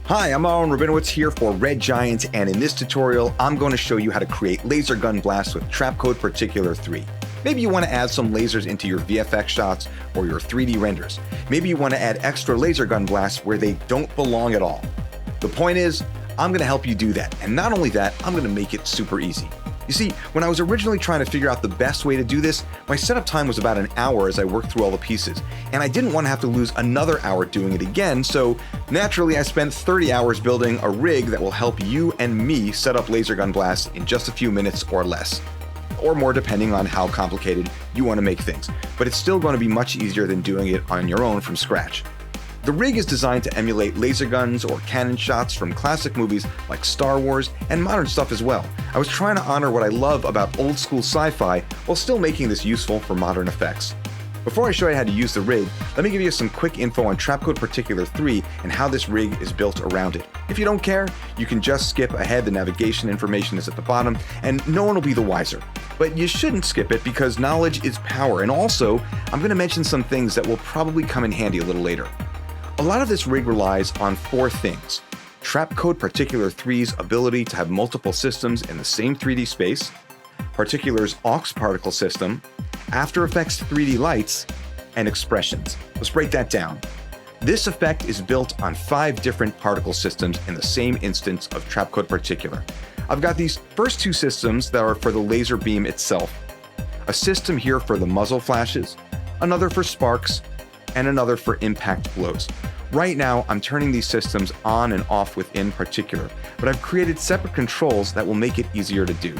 Hi, I'm Aharon here for Red Giant, and in this tutorial, I'm going to show you how to create laser gun blasts with Trapcode Particular 3. Maybe you want to add some lasers into your VFX shots or your 3D renders. Maybe you want to add extra laser gun blasts where they don't belong at all. The point is, I'm going to help you do that, and not only that, I'm going to make it super easy. You see, when I was originally trying to figure out the best way to do this, my setup time was about an hour as I worked through all the pieces, and I didn't want to have to lose another hour doing it again, so naturally I spent 30 hours building a rig that will help you and me set up laser gun blasts in just a few minutes or less. Or more depending on how complicated you want to make things, but it's still going to be much easier than doing it on your own from scratch. The rig is designed to emulate laser guns or cannon shots from classic movies like Star Wars and modern stuff as well. I was trying to honor what I love about old school sci-fi while still making this useful for modern effects. Before I show you how to use the rig, let me give you some quick info on Trapcode Particular 3 and how this rig is built around it. If you don't care, you can just skip ahead. The navigation information is at the bottom and no one will be the wiser. But you shouldn't skip it because knowledge is power, and also I'm going to mention some things that will probably come in handy a little later. A lot of this rig relies on four things: Trapcode Particular 3's ability to have multiple systems in the same 3D space, Particular's Aux Particle System, After Effects 3D lights, and expressions. Let's break that down. This effect is built on 5 different particle systems in the same instance of Trapcode Particular. I've got these first 2 systems that are for the laser beam itself, a system here for the muzzle flashes, another for sparks, and another for impact blows. Right now, I'm turning these systems on and off within Particular, but I've created separate controls that will make it easier to do.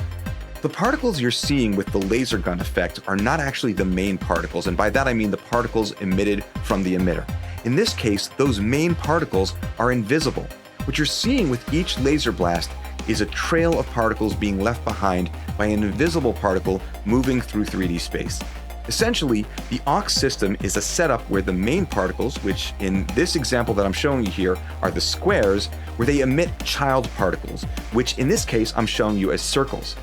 The particles you're seeing with the laser gun effect are not actually the main particles, and by that I mean the particles emitted from the emitter. In this case, those main particles are invisible. What you're seeing with each laser blast is a trail of particles being left behind by an invisible particle moving through 3D space. Essentially, the Aux system is a setup where the main particles, which in this example that I'm showing you here are the squares, where they emit child particles, which in this case I'm showing you as circles.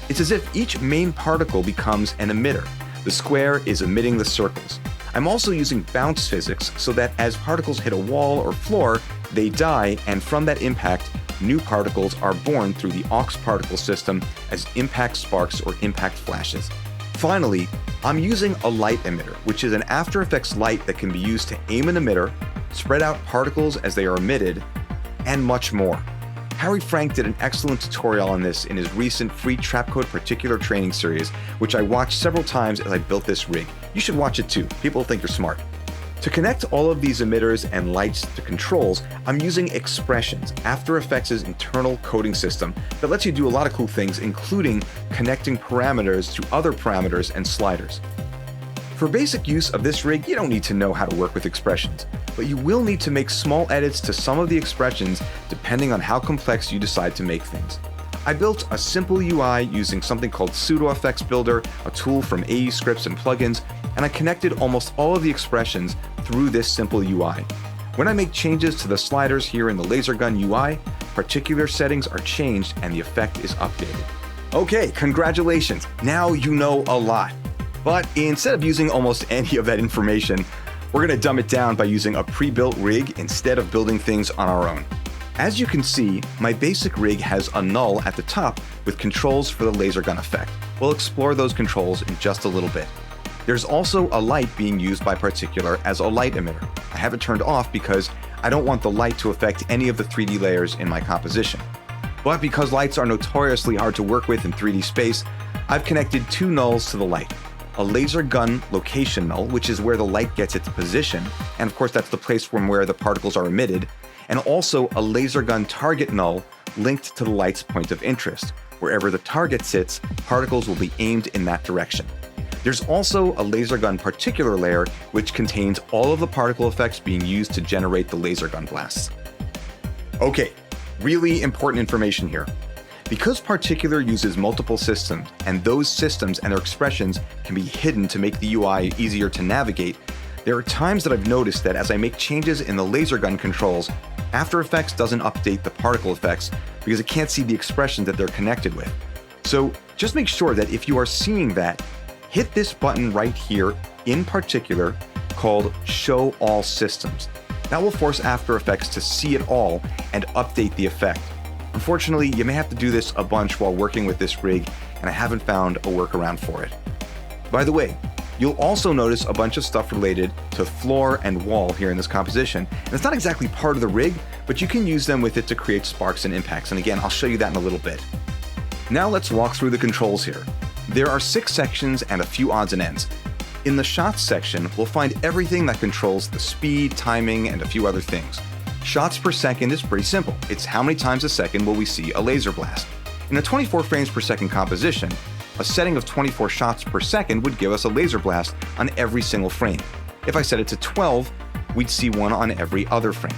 It's as if each main particle becomes an emitter. The square is emitting the circles. I'm also using bounce physics so that as particles hit a wall or floor, they die, and from that impact, new particles are born through the Aux particle system as impact sparks or impact flashes. Finally, I'm using a light emitter, which is an After Effects light that can be used to aim an emitter, spread out particles as they are emitted, and much more. Harry Frank did an excellent tutorial on this in his recent free Trapcode Particular training series, which I watched several times as I built this rig. You should watch it too. People think you're smart. To connect all of these emitters and lights to controls, I'm using Expressions, After Effects' internal coding system that lets you do a lot of cool things, including connecting parameters to other parameters and sliders. For basic use of this rig, you don't need to know how to work with expressions, but you will need to make small edits to some of the expressions depending on how complex you decide to make things. I built a simple UI using something called Pseudo Effects Builder, a tool from AE scripts and plugins, and I connected almost all of the expressions through this simple UI. When I make changes to the sliders here in the laser gun UI, particular settings are changed and the effect is updated. Okay, congratulations, now you know a lot. But instead of using almost any of that information, we're going to dumb it down by using a pre-built rig instead of building things on our own. As you can see, my basic rig has a null at the top with controls for the laser gun effect. We'll explore those controls in just a little bit. There's also a light being used by Particular as a light emitter. I have it turned off because I don't want the light to affect any of the 3D layers in my composition. But because lights are notoriously hard to work with in 3D space, I've connected 2 nulls to the light. A laser gun location null, which is where the light gets its position, and of course that's the place from where the particles are emitted, and also a laser gun target null linked to the light's point of interest. Wherever the target sits, particles will be aimed in that direction. There's also a laser gun particular layer, which contains all of the particle effects being used to generate the laser gun blasts. Okay, really important information here. Because Particular uses multiple systems, and those systems and their expressions can be hidden to make the UI easier to navigate, there are times that I've noticed that as I make changes in the laser gun controls, After Effects doesn't update the particle effects because it can't see the expressions that they're connected with. So just make sure that if you are seeing that, hit this button right here in Particular called Show All Systems. That will force After Effects to see it all and update the effect. Unfortunately, you may have to do this a bunch while working with this rig, and I haven't found a workaround for it. By the way, you'll also notice a bunch of stuff related to floor and wall here in this composition, and it's not exactly part of the rig, but you can use them with it to create sparks and impacts, and again, I'll show you that in a little bit. Now let's walk through the controls here. There are 6 sections and a few odds and ends. In the shots section, we'll find everything that controls the speed, timing, and a few other things. Shots per second is pretty simple. It's how many times a second will we see a laser blast. In a 24 frames per second composition, a setting of 24 shots per second would give us a laser blast on every single frame. If I set it to 12, we'd see one on every other frame.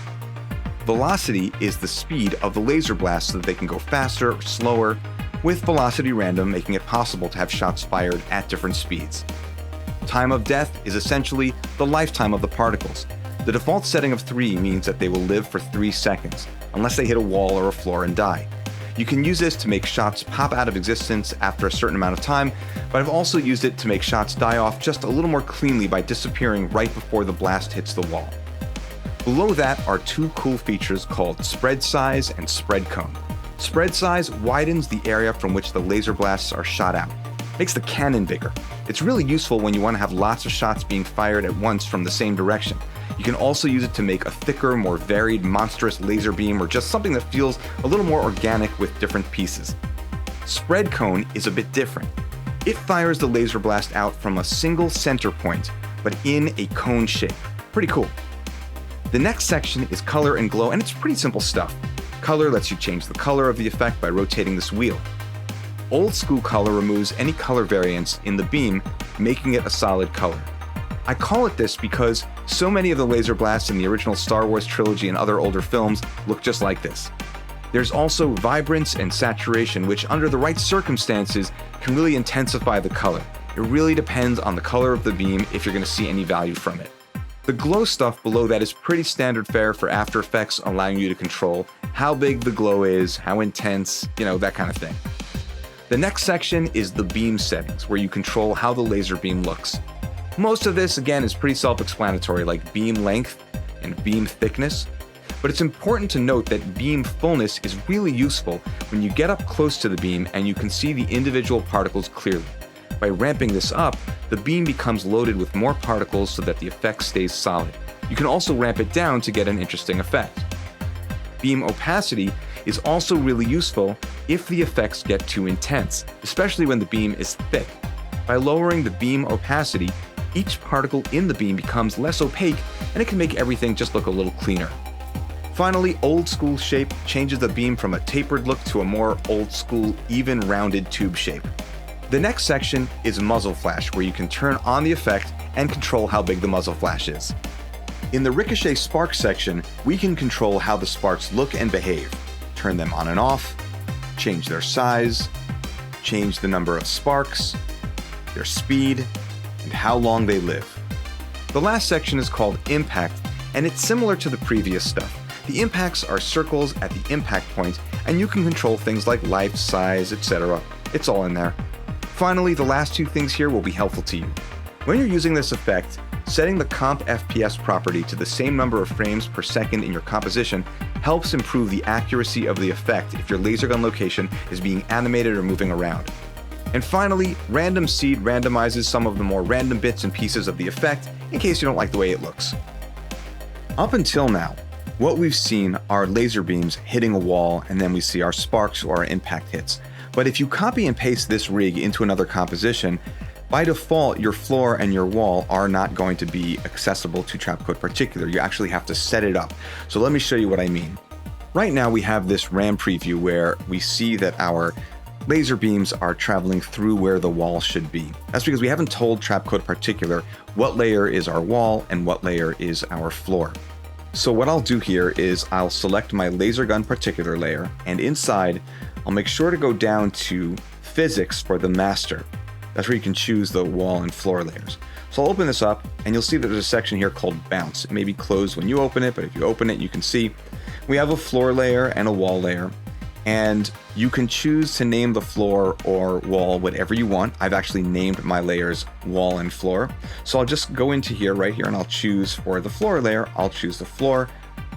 Velocity is the speed of the laser blast so that they can go faster or slower, with velocity random making it possible to have shots fired at different speeds. Time of death is essentially the lifetime of the particles. The default setting of 3 means that they will live for 3 seconds, unless they hit a wall or a floor and die. You can use this to make shots pop out of existence after a certain amount of time, but I've also used it to make shots die off just a little more cleanly by disappearing right before the blast hits the wall. Below that are 2 cool features called spread size and spread cone. Spread size widens the area from which the laser blasts are shot out. Makes the cannon bigger. It's really useful when you want to have lots of shots being fired at once from the same direction. You can also use it to make a thicker, more varied, monstrous laser beam, or just something that feels a little more organic with different pieces. Spread cone is a bit different. It fires the laser blast out from a single center point, but in a cone shape. Pretty cool. The next section is color and glow, and it's pretty simple stuff. Color lets you change the color of the effect by rotating this wheel. Old school color removes any color variance in the beam, making it a solid color. I call it this because so many of the laser blasts in the original Star Wars trilogy and other older films look just like this. There's also vibrance and saturation, which under the right circumstances can really intensify the color. It really depends on the color of the beam if you're going to see any value from it. The glow stuff below that is pretty standard fare for After Effects, allowing you to control how big the glow is, how intense, that kind of thing. The next section is the beam settings, where you control how the laser beam looks. Most of this, again, is pretty self-explanatory, like beam length and beam thickness, but it's important to note that beam fullness is really useful when you get up close to the beam and you can see the individual particles clearly. By ramping this up, the beam becomes loaded with more particles so that the effect stays solid. You can also ramp it down to get an interesting effect. Beam opacity is also really useful if the effects get too intense, especially when the beam is thick. By lowering the beam opacity, each particle in the beam becomes less opaque, and it can make everything just look a little cleaner. Finally, old school shape changes the beam from a tapered look to a more old school, even rounded tube shape. The next section is muzzle flash, where you can turn on the effect and control how big the muzzle flash is. In the Ricochet spark section, we can control how the sparks look and behave, turn them on and off, change their size, change the number of sparks, their speed, and how long they live. The last section is called impact, and it's similar to the previous stuff. The impacts are circles at the impact point, and you can control things like life, size, etc. It's all in there. Finally, the last 2 things here will be helpful to you. When you're using this effect, setting the comp FPS property to the same number of frames per second in your composition helps improve the accuracy of the effect if your laser gun location is being animated or moving around. And finally, random seed randomizes some of the more random bits and pieces of the effect in case you don't like the way it looks. Up until now, what we've seen are laser beams hitting a wall, and then we see our sparks or our impact hits. But if you copy and paste this rig into another composition, by default, your floor and your wall are not going to be accessible to Trapcode Particular. You actually have to set it up. So let me show you what I mean. Right now we have this RAM preview where we see that our laser beams are traveling through where the wall should be. That's because we haven't told Trapcode Particular what layer is our wall and what layer is our floor. So what I'll do here is I'll select my laser gun particular layer, and inside I'll make sure to go down to physics for the master. That's where you can choose the wall and floor layers. So I'll open this up, and you'll see that there's a section here called bounce. It may be closed when you open it, but if you open it, you can see we have a floor layer and a wall layer. And you can choose to name the floor or wall whatever you want. I've actually named my layers wall and floor. So I'll just go into here, right here, and I'll choose for the floor layer, I'll choose the floor,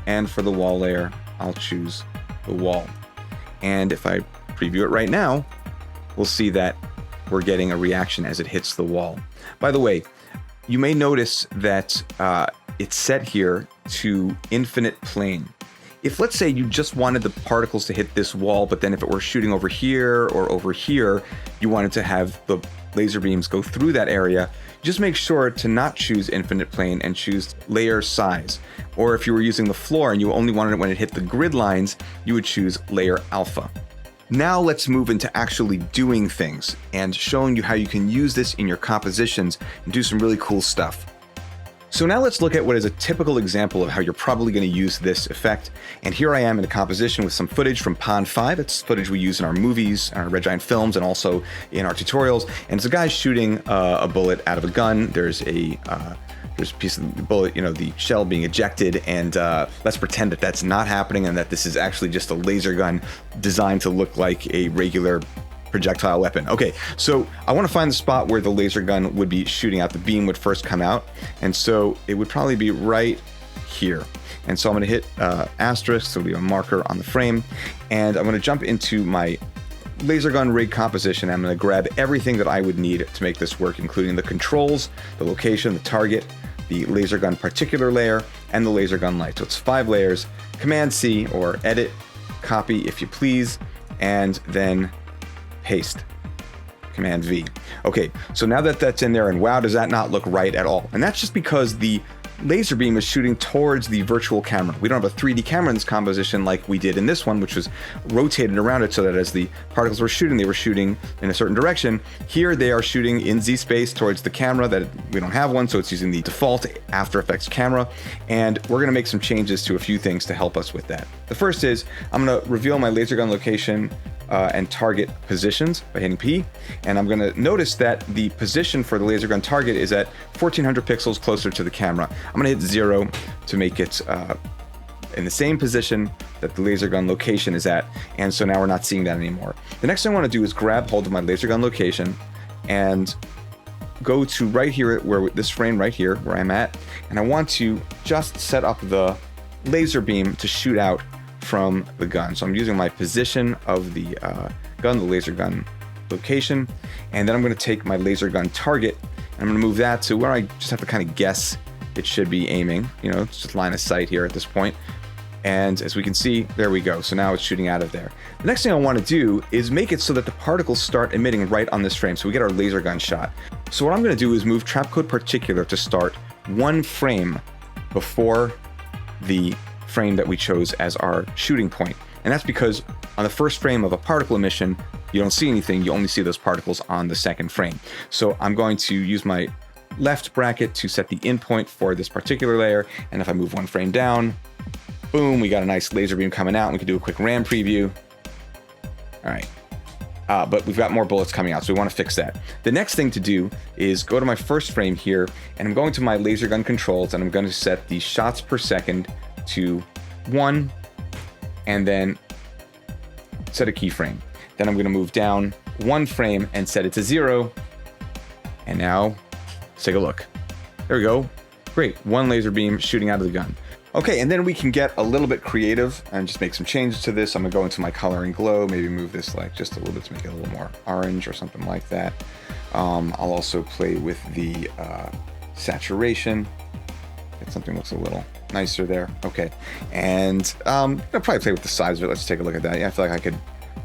and for the wall layer, I'll choose the wall. And if I preview it right now, we'll see that we're getting a reaction as it hits the wall. By the way, you may notice that it's set here to infinite plane. If, let's say, you just wanted the particles to hit this wall, but then if it were shooting over here or over here, you wanted to have the laser beams go through that area, just make sure to not choose infinite plane and choose layer size. Or if you were using the floor and you only wanted it when it hit the grid lines, you would choose layer alpha. Now let's move into actually doing things and showing you how you can use this in your compositions and do some really cool stuff. So now let's look at what is a typical example of how you're probably going to use this effect. And here I am in a composition with some footage from Pond 5. It's footage we use in our movies, our Red Giant films, and also in our tutorials. And it's a guy shooting a bullet out of a gun. There's a piece of the bullet, the shell being ejected, and let's pretend that that's not happening and that this is actually just a laser gun designed to look like a regular projectile weapon. Okay, so I want to find the spot where the laser gun would be shooting out. The beam would first come out, and so it would probably be right here. And so I'm going to hit asterisk, so it'll be a marker on the frame, and I'm going to jump into my laser gun rig composition. I'm going to grab everything that I would need to make this work, including the controls, the location, the target, the laser gun particular layer, and the laser gun light. So it's 5 layers. Command C, or edit, copy if you please, and then paste. Command V. Okay, so now that that's in there, and wow, does that not look right at all? And that's just because the laser beam is shooting towards the virtual camera. We don't have a 3D camera in this composition like we did in this one, which was rotated around it so that as the particles were shooting, they were shooting in a certain direction. Here they are shooting in Z space towards the camera. That we don't have one, so it's using the default After Effects camera. And we're going to make some changes to a few things to help us with that. The first is I'm going to reveal my laser gun location and target positions by hitting P. And I'm going to notice that the position for the laser gun target is at 1400 pixels closer to the camera. I'm going to hit 0 to make it in the same position that the laser gun location is at. And so now we're not seeing that anymore. The next thing I want to do is grab hold of my laser gun location and go to right here, where this frame right here, where I'm at. And I want to just set up the laser beam to shoot out from the gun. So I'm using my position of the gun, the laser gun location, and then I'm going to take my laser gun target and I'm going to move that to where I just have to kind of guess it should be aiming. It's just line of sight here at this point. And as we can see, there we go. So now it's shooting out of there. The next thing I want to do is make it so that the particles start emitting right on this frame, so we get our laser gun shot. So what I'm going to do is move Trapcode Particular to start 1 frame before the frame that we chose as our shooting point. And that's because on the first frame of a particle emission, you don't see anything, you only see those particles on the second frame. So I'm going to use my left bracket to set the in point for this particular layer, and if I move 1 frame down, boom, we got a nice laser beam coming out, and we can do a quick RAM preview. All right. But we've got more bullets coming out, so we want to fix that. The next thing to do is go to my first frame here, and I'm going to my laser gun controls, and I'm going to set the shots per second to 1, and then set a keyframe. Then I'm going to move down 1 frame and set it to 0. And now let's take a look. There we go. Great. 1 laser beam shooting out of the gun. Okay, and then we can get a little bit creative and just make some changes to this. I'm going to go into my color and glow, maybe move this like just a little bit to make it a little more orange or something like that. I'll also play with the saturation. Get something that looks a little nicer there. Okay, and I'll probably play with the size of it. Let's take a look at that. Yeah, I feel like I could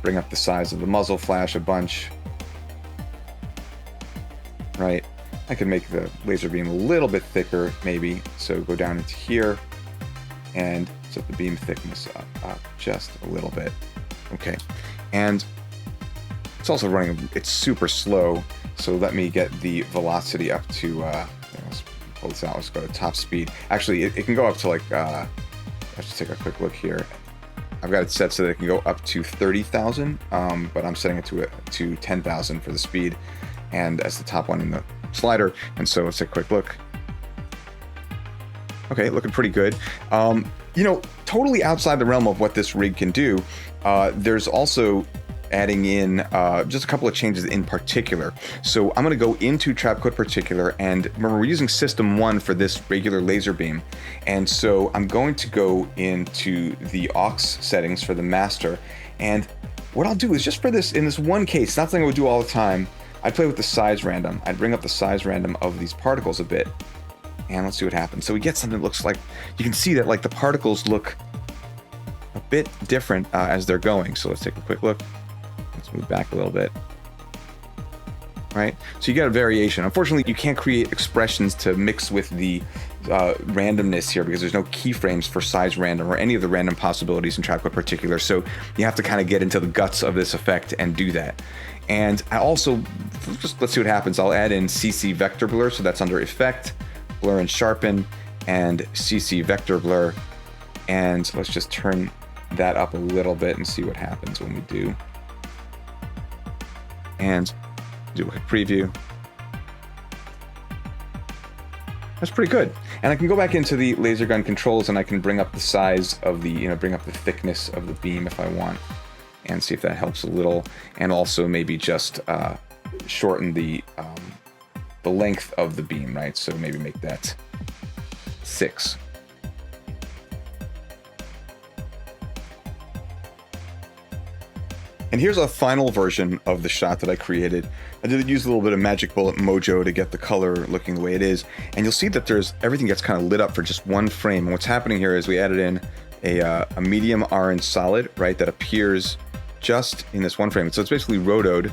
bring up the size of the muzzle flash a bunch. Right, I could make the laser beam a little bit thicker, maybe. So go down into here and set the beam thickness up just a little bit. Okay, and it's also running, it's super slow. So let me get the velocity up to, let's pull this out, let's go to top speed. Actually, it can go up to like, let's take a quick look here. I've got it set so that it can go up to 30,000, but I'm setting it to 10,000 for the speed, and as the top one in the slider. And so let's take a quick look. Okay, looking pretty good. Totally outside the realm of what this rig can do, there's also adding in just a couple of changes in particular. So I'm going to go into Trapcode Particular, and remember, we're using System 1 for this regular laser beam. And so I'm going to go into the aux settings for the master. And what I'll do is, just for this, in this one case, not something I would do all the time, I'd play with the size random. I'd bring up the size random of these particles a bit. And let's see what happens. So we get something that looks like, you can see that like the particles look a bit different as they're going. So let's take a quick look. Let's move back a little bit. Right? So you got a variation. Unfortunately, you can't create expressions to mix with the randomness here, because there's no keyframes for size random or any of the random possibilities in Trapcode Particular. So you have to kind of get into the guts of this effect and do that. And I also, let's see what happens. I'll add in CC Vector Blur. So that's under Effect, Blur and Sharpen, and CC Vector Blur. And let's just turn that up a little bit and see what happens when we do. And do a quick preview. That's pretty good. And I can go back into the laser gun controls, and I can bring up the size of the, bring up the thickness of the beam if I want, and see if that helps a little. And also maybe just shorten the length of the beam, right? So maybe make that 6. And here's a final version of the shot that I created. I did use a little bit of Magic Bullet Mojo to get the color looking the way it is. And you'll see that everything gets kind of lit up for just one frame. And what's happening here is we added in a medium orange solid, right, that appears just in this one frame. So it's basically rotoed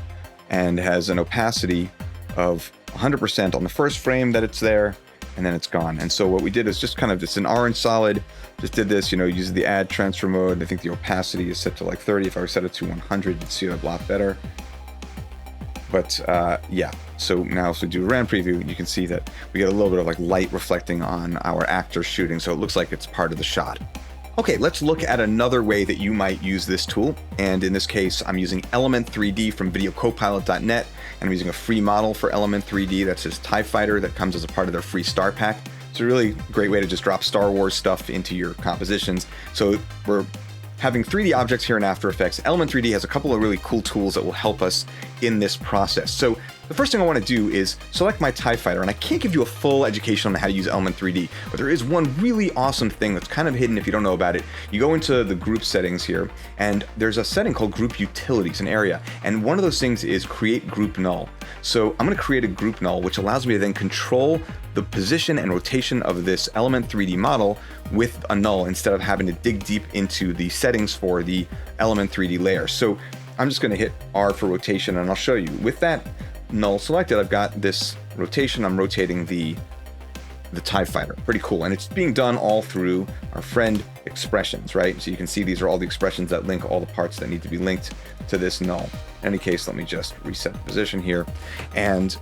and has an opacity of 100% on the first frame that it's there, and then it's gone. And so what we did is just kind of, it's an orange solid, just did this, use the add transfer mode. I think the opacity is set to like 30. If I set it to 100, you'd see it a lot better. But yeah, so now if we do a RAM preview, you can see that we get a little bit of like light reflecting on our actor shooting. So it looks like it's part of the shot. Okay, let's look at another way that you might use this tool. And in this case, I'm using Element 3D from videocopilot.net, and I'm using a free model for Element 3D. That's his TIE Fighter that comes as a part of their free star pack. It's a really great way to just drop Star Wars stuff into your compositions. So we're having 3D objects here in After Effects. Element 3D has a couple of really cool tools that will help us in this process. So the first thing I want to do is select my TIE Fighter, and I can't give you a full education on how to use Element 3D, but there is one really awesome thing that's kind of hidden if you don't know about it. You go into the group settings here, and there's a setting called Group Utilities, an area, and one of those things is Create Group Null. So I'm going to create a group null, which allows me to then control the position and rotation of this Element 3D model with a null, instead of having to dig deep into the settings for the Element 3D layer. So I'm just going to hit R for rotation, and I'll show you. With that null selected, I've got this rotation. I'm rotating the TIE Fighter. Pretty cool. And it's being done all through our friend expressions, right? So you can see these are all the expressions that link all the parts that need to be linked to this null. In any case, let me just reset the position here, and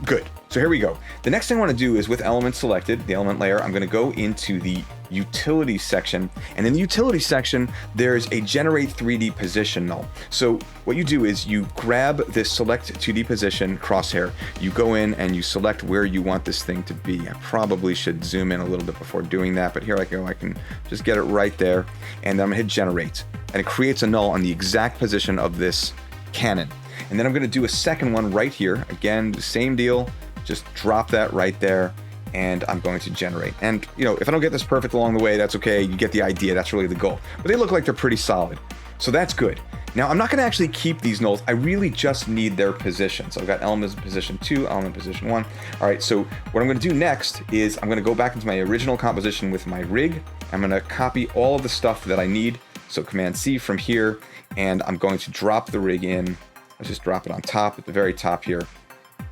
good. So here we go. The next thing I want to do is, with element selected, the element layer, I'm going to go into the utility section, and in the utility section there's a generate 3D position null. So what you do is you grab this select 2D position crosshair, you go in and you select where you want this thing to be. I probably should zoom in a little bit before doing that, but here I go. I can just get it right there, and then I'm gonna hit generate, and it creates a null on the exact position of this cannon. And then I'm going to do a second one right here. Again, the same deal, just drop that right there, and I'm going to generate. And if I don't get this perfect along the way, that's okay. You get the idea. That's really the goal. But they look like they're pretty solid, so that's good. Now I'm not going to actually keep these nulls. I really just need their position. So I've got element position 2, element position 1. All right, so what I'm going to do next is I'm going to go back into my original composition with my rig. I'm going to copy all of the stuff that I need. So Command C from here, and I'm going to drop the rig in. Let's just drop it on top, at the very top here,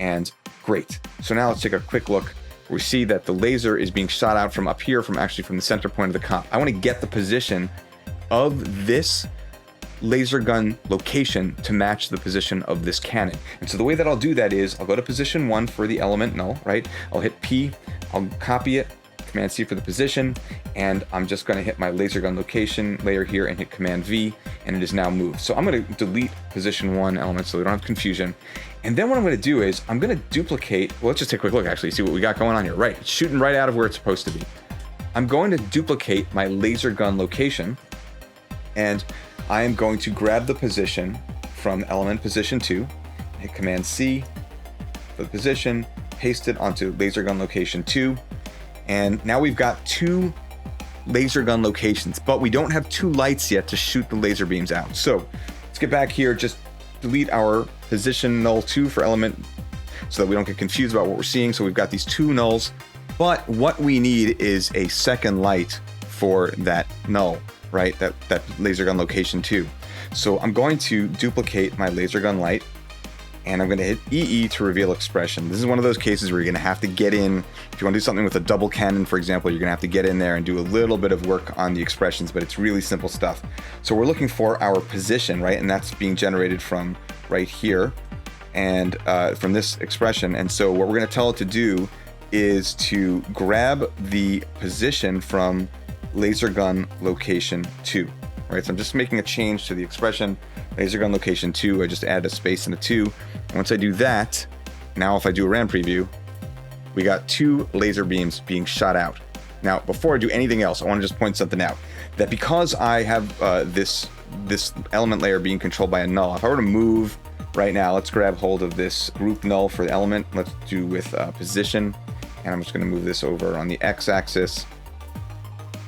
and great. So now let's take a quick look. We see that the laser is being shot out from up here, from the center point of the comp. I want to get the position of this laser gun location to match the position of this cannon. And so the way that I'll do that is I'll go to position 1 for the element null, right? I'll hit P, I'll copy it, Command C for the position, and I'm just going to hit my laser gun location layer here and hit Command V, and it is now moved. So I'm going to delete position 1 element so we don't have confusion. And then what I'm going to do is I'm going to duplicate, well, let's just take a quick look actually, see what we got going on here. Right, it's shooting right out of where it's supposed to be. I'm going to duplicate my laser gun location, and I am going to grab the position from element position 2, hit Command C for the position, paste it onto laser gun location 2, and now we've got 2 laser gun locations, but we don't have 2 lights yet to shoot the laser beams out. So let's get back here, just delete our position null 2 for element so that we don't get confused about what we're seeing. So we've got these 2 nulls, but what we need is a second light for that null, right? That laser gun location 2. So I'm going to duplicate my laser gun light, and I'm going to hit EE to reveal expression. This is one of those cases where you're going to have to get in. If you want to do something with a double cannon, for example, you're going to have to get in there and do a little bit of work on the expressions, but it's really simple stuff. So we're looking for our position, right? And that's being generated from right here and from this expression. And so what we're going to tell it to do is to grab the position from laser gun location 2, right? So I'm just making a change to the expression laser gun location 2. I just added a space and a 2. And once I do that, now if I do a RAM preview, we got 2 laser beams being shot out. Now, before I do anything else, I want to just point something out, that because I have this element layer being controlled by a null, if I were to move right now, let's grab hold of this group null for the element. Let's do with position, and I'm just going to move this over on the x-axis.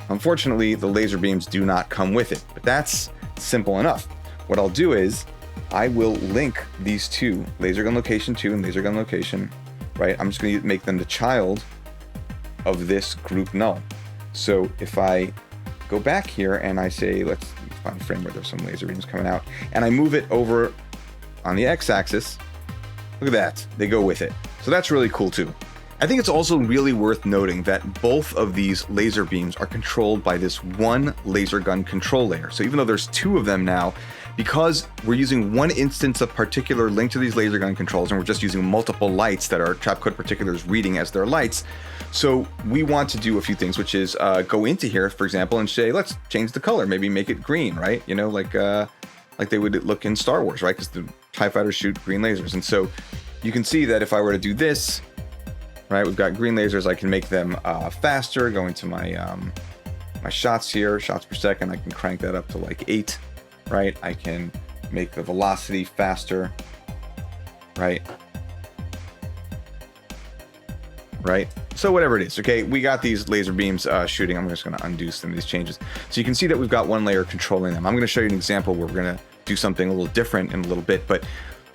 Unfortunately, the laser beams do not come with it, but that's simple enough. What I'll do is I will link these 2, laser gun location 2 and laser gun location, right? I'm just going to make them the child of this group null. So if I go back here and I say, let's find a frame where there's some laser beams coming out, and I move it over on the x-axis, look at that, they go with it. So that's really cool too. I think it's also really worth noting that both of these laser beams are controlled by this one laser gun control layer. So even though there's 2 of them now, because we're using one instance of particular linked to these laser gun controls, and we're just using multiple lights that our Trapcode Particular is reading as their lights, so we want to do a few things, which is go into here, for example, and say, let's change the color, maybe make it green, right? You know, like they would look in Star Wars, right? Because the TIE fighters shoot green lasers. And so you can see that if I were to do this, right, we've got green lasers. I can make them faster, go into my my shots here, shots per second. I can crank that up to like 8, right? I can make the velocity faster, right? Right? So whatever it is, okay, we got these laser beams shooting. I'm just going to undo some of these changes. So you can see that we've got one layer controlling them. I'm going to show you an example where we're going to do something a little different in a little bit, but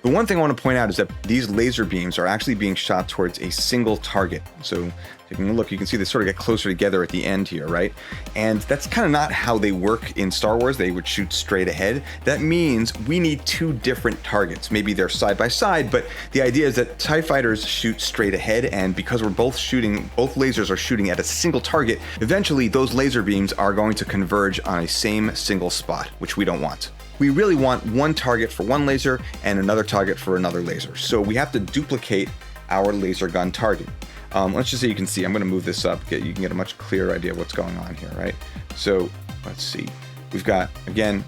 the one thing I want to point out is that these laser beams are actually being shot towards a single target. So taking a look, you can see they sort of get closer together at the end here, right? And that's kind of not how they work in Star Wars. They would shoot straight ahead. That means we need 2 different targets. Maybe they're side by side, but the idea is that TIE fighters shoot straight ahead, and because we're both lasers are shooting at a single target, eventually those laser beams are going to converge on a same single spot, which we don't want. We really want one target for one laser and another target for another laser. So we have to duplicate our laser gun target. Let's just say you can see, I'm going to move this up. You can get a much clearer idea of what's going on here, right? So let's see. We've got, again,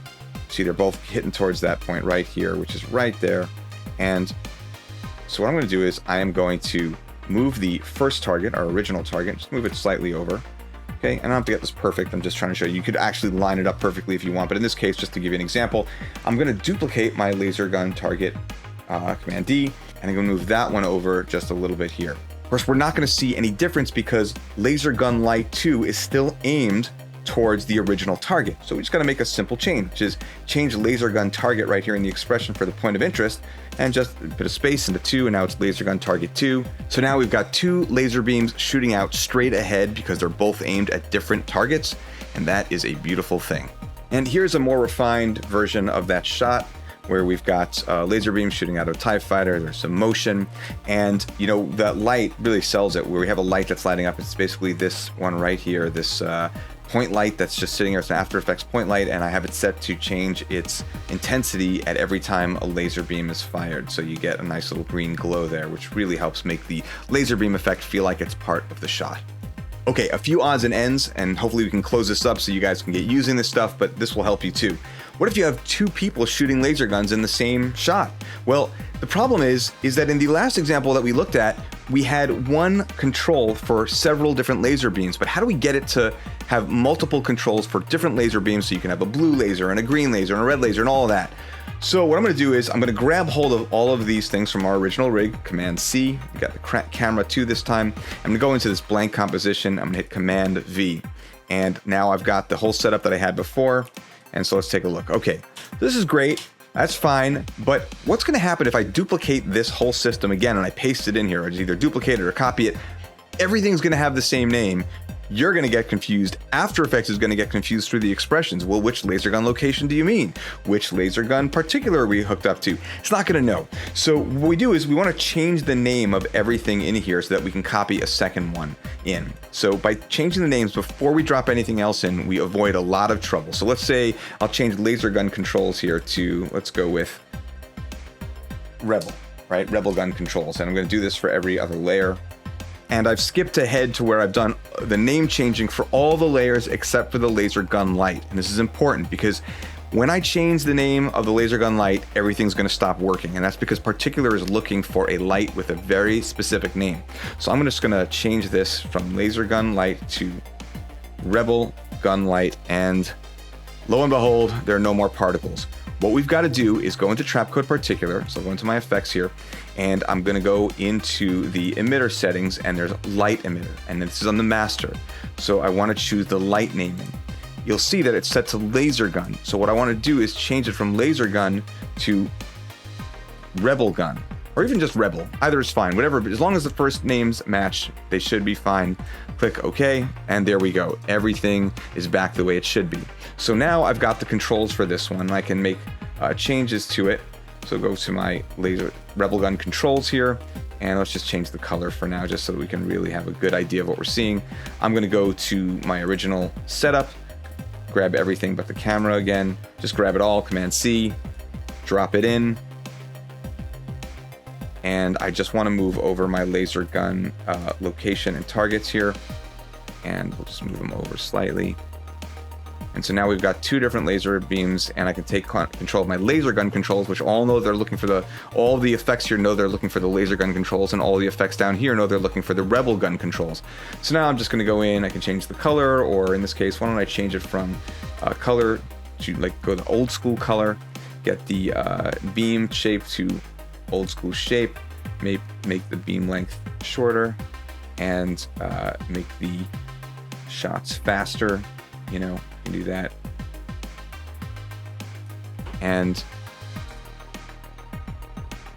see they're both hitting towards that point right here, which is right there. And so what I'm going to do is I am going to move the first target, our original target, just move it slightly over. Okay, and I don't have to get this perfect. I'm just trying to show you. You could actually line it up perfectly if you want, but in this case, just to give you an example, I'm going to duplicate my laser gun target, Command D, and I'm going to move that one over just a little bit here. Of course, we're not going to see any difference because laser gun light 2 is still aimed towards the original target. So we just got to make a simple change, which is change laser gun target right here in the expression for the point of interest, and just put a space into 2, and now it's laser gun target 2. So now we've got 2 laser beams shooting out straight ahead because they're both aimed at different targets, and that is a beautiful thing. And here's a more refined version of that shot where we've got laser beams shooting out of a TIE fighter. There's some motion, and you know, that light really sells it, where we have a light that's lighting up. It's basically this one right here, this point light that's just sitting here. It's an After Effects point light, and I have it set to change its intensity at every time a laser beam is fired. So you get a nice little green glow there, which really helps make the laser beam effect feel like it's part of the shot. Okay, a few odds and ends, and hopefully we can close this up so you guys can get using this stuff, but this will help you too. What if you have 2 people shooting laser guns in the same shot? Well, the problem is that in the last example that we looked at, we had one control for several different laser beams, but how do we get it to have multiple controls for different laser beams so you can have a blue laser and a green laser and a red laser and all of that? So what I'm going to do is I'm going to grab hold of all of these things from our original rig, Command C. We got the camera 2 this time. I'm going to go into this blank composition. I'm going to hit Command V. And now I've got the whole setup that I had before. And so let's take a look. Okay, this is great. That's fine. But what's going to happen if I duplicate this whole system again and I paste it in here, or just either duplicate it or copy it? Everything's going to have the same name. You're going to get confused. After Effects is going to get confused through the expressions. Well, which laser gun location do you mean? Which laser gun particular are we hooked up to? It's not going to know. So what we do is we want to change the name of everything in here so that we can copy a second one in. So by changing the names before we drop anything else in, we avoid a lot of trouble. So let's say I'll change laser gun controls here to, let's go with Rebel, right? Rebel gun controls. And I'm going to do this for every other layer. And I've skipped ahead to where I've done the name changing for all the layers except for the laser gun light. And this is important because when I change the name of the laser gun light, everything's going to stop working. And that's because Particular is looking for a light with a very specific name. So I'm just going to change this from laser gun light to Rebel gun light. And lo and behold, there are no more particles. What we've got to do is go into Trapcode Particular. So I'll go into my effects here, and I'm going to go into the emitter settings, and there's light emitter, and this is on the master. So I want to choose the light naming. You'll see that it's set to laser gun. So what I want to do is change it from laser gun to Rebel gun, or even just Rebel. Either is fine, whatever. But as long as the first names match, they should be fine. Click OK, and there we go. Everything is back the way it should be. So now I've got the controls for this one. I can make changes to it. So go to my laser Rebel gun controls here, and let's just change the color for now, just so that we can really have a good idea of what we're seeing. I'm going to go to my original setup, grab everything but the camera again, just grab it all, Command C, drop it in. And I just want to move over my laser gun location and targets here, and we'll just move them over slightly. And so now we've got 2 different laser beams, and I can take control of my laser gun controls, which all know they're looking for all the effects here know they're looking for the laser gun controls, and all the effects down here know they're looking for the Rebel gun controls. So now I'm just going to go in, I can change the color, or in this case, why don't I change it from color to go the old school color, get the beam shape to old school shape, make the beam length shorter, and make the shots faster, you know. Can do that. And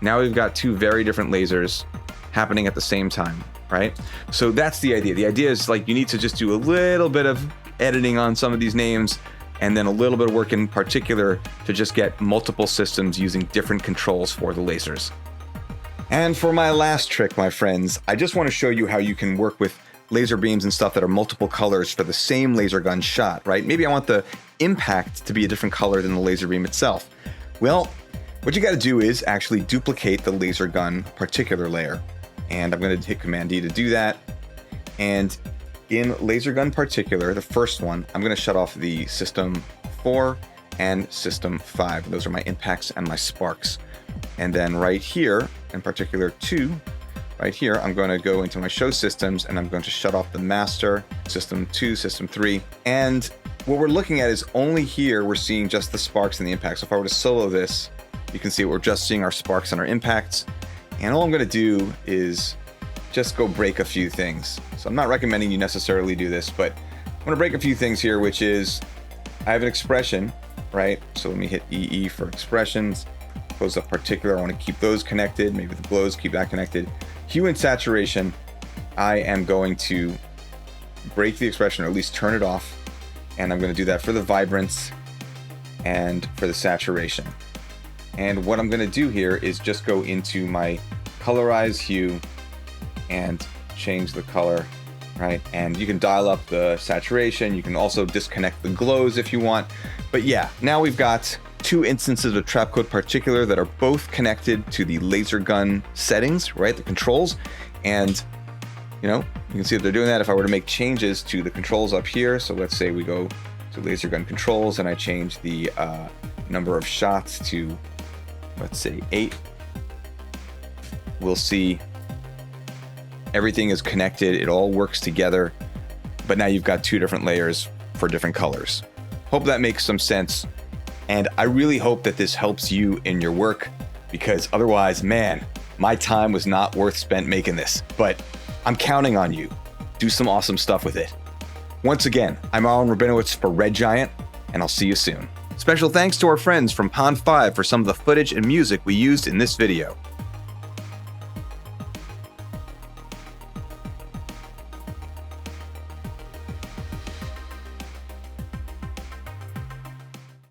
now we've got 2 very different lasers happening at the same time, right? So that's the idea. The idea is you need to just do a little bit of editing on some of these names, and then a little bit of work in Particular to just get multiple systems using different controls for the lasers. And for my last trick, my friends, I just want to show you how you can work with laser beams and stuff that are multiple colors for the same laser gun shot, right? Maybe I want the impact to be a different color than the laser beam itself. Well, what you got to do is actually duplicate the laser gun particular layer. And I'm going to hit Command D to do that. And in laser gun particular, the first one, I'm going to shut off the system 4 and system 5. Those are my impacts and my sparks. And then right here, in particular 2, right here, I'm going to go into my show systems, and I'm going to shut off the master, system 2, system 3. And what we're looking at is only here we're seeing just the sparks and the impacts. So if I were to solo this, you can see we're just seeing our sparks and our impacts. And all I'm going to do is just go break a few things. So I'm not recommending you necessarily do this, but I'm going to break a few things here, which is I have an expression, right? So let me hit EE for expressions. Close up particular. I want to keep those connected. Maybe the glows, keep that connected. Hue and saturation, I am going to break the expression, or at least turn it off. And I'm going to do that for the vibrance and for the saturation. And what I'm going to do here is just go into my colorize hue and change the color, right? And you can dial up the saturation. You can also disconnect the glows if you want. But yeah, now we've got 2 instances of Trapcode Particular that are both connected to the laser gun settings, right? The controls. And, you know, you can see that they're doing that. If I were to make changes to the controls up here, so let's say we go to laser gun controls and I change the number of shots to, let's say 8, we'll see Everything is connected, it all works together, but now you've got two different layers for different colors. Hope that makes some sense, and I really hope that this helps you in your work, because otherwise, man, my time was not worth spent making this, but I'm counting on you. Do some awesome stuff with it. Once again, I'm Aharon Rabinowitz for Red Giant, and I'll see you soon. Special thanks to our friends from Pond 5 for some of the footage and music we used in this video.